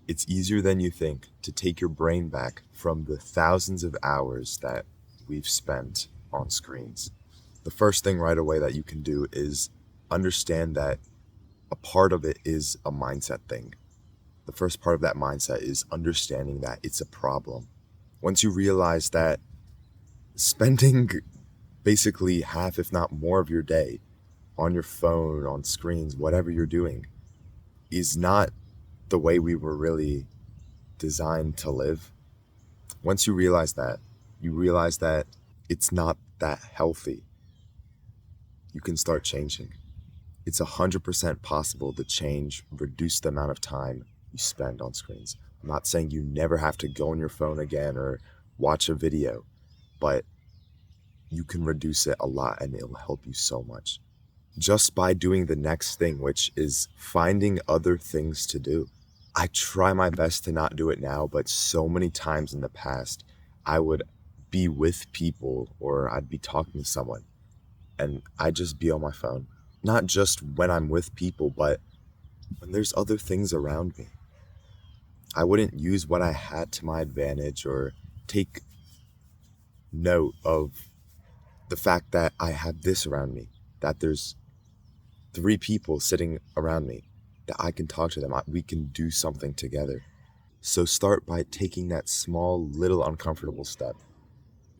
It's easier than you think to take your brain back from the thousands of hours that we've spent on screens. The first thing right away that you can do is understand that a part of it is a mindset thing. The first part of that mindset is understanding that it's a problem. Once you realize that spending basically half, if not more, of your day on your phone, on screens, whatever you're doing, is not the way we were really designed to live. Once you realize that it's not that healthy, you can start changing. It's 100% possible to change, reduce the amount of time you spend on screens. I'm not saying you never have to go on your phone again or watch a video, but you can reduce it a lot and it'll help you so much. Just by doing the next thing, which is finding other things to do. I try my best to not do it now, but so many times in the past, I would be with people or I'd be talking to someone and I'd just be on my phone. Not just when I'm with people, but when there's other things around me. I wouldn't use what I had to my advantage or take note of the fact that I have this around me, that there's 3 people sitting around me, that I can talk to them. We can do something together. So start by taking that small, little uncomfortable step.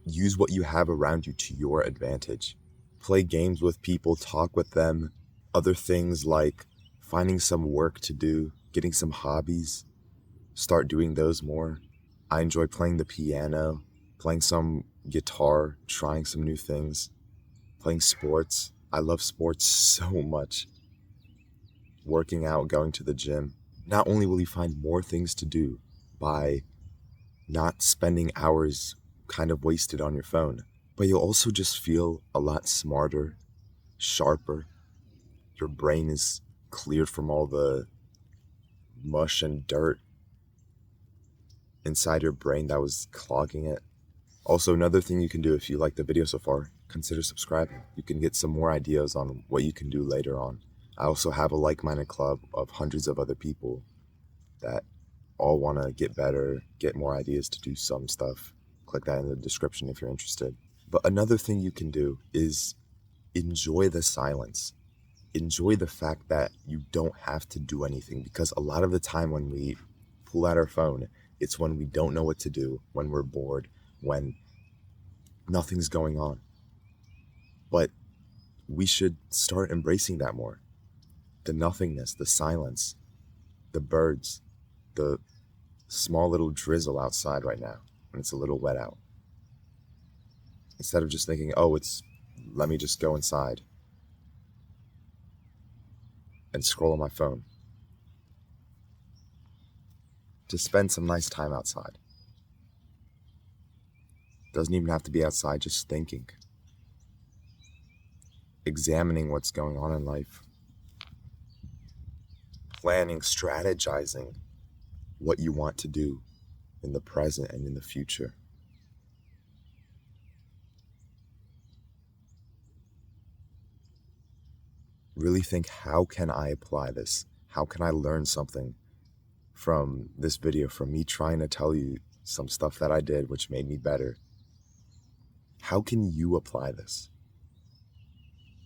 Use what you have around you to your advantage. Play games with people, talk with them. Other things like finding some work to do, getting some hobbies. Start doing those more. I enjoy playing the piano, playing some guitar, trying some new things, playing sports. I love sports so much. Working out, going to the gym. Not only will you find more things to do by not spending hours kind of wasted on your phone, but you'll also just feel a lot smarter, sharper. Your brain is cleared from all the mush and dirt inside your brain that was clogging it. Also, another thing you can do if you like the video so far, consider subscribing. You can get some more ideas on what you can do later on. I also have a like-minded club of hundreds of other people that all want to get better, get more ideas to do some stuff. Click that in the description if you're interested. But another thing you can do is enjoy the silence. Enjoy the fact that you don't have to do anything, because a lot of the time when we pull out our phone, it's when we don't know what to do, when we're bored, when nothing's going on. But we should start embracing that more. The nothingness, the silence, the birds, the small little drizzle outside right now when it's a little wet out. Instead of just thinking, let me just go inside and scroll on my phone. To spend some nice time outside. Doesn't even have to be outside, just thinking. Examining what's going on in life. Planning, strategizing what you want to do in the present and in the future. Really think, how can I apply this? How can I learn something from this video, from me trying to tell you some stuff that I did which made me better? How can you apply this?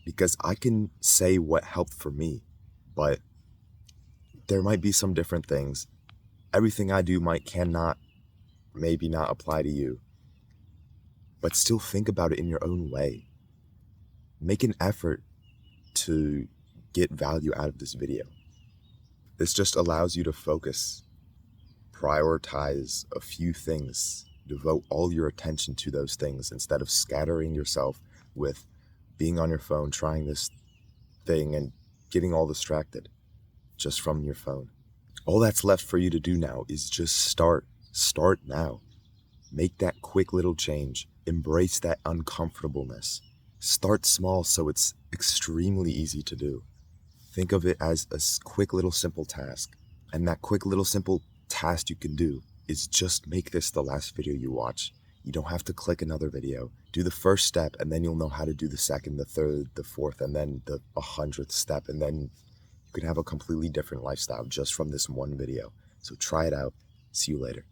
Because I can say what helped for me, but there might be some different things. Everything I do maybe not apply to you. But still think about it in your own way. Make an effort to get value out of this video. This just allows you to focus, prioritize a few things, devote all your attention to those things instead of scattering yourself with being on your phone, trying this thing and getting all distracted just from your phone. All that's left for you to do now is just start. Start now. Make that quick little change. Embrace that uncomfortableness. Start small so it's extremely easy to do. Think of it as a quick little simple task. And that quick little simple task you can do is just make this the last video you watch. You don't have to click another video. Do the first step and then you'll know how to do the second, the third, the fourth, and then the 100th step. And then you can have a completely different lifestyle just from this one video. So try it out. See you later.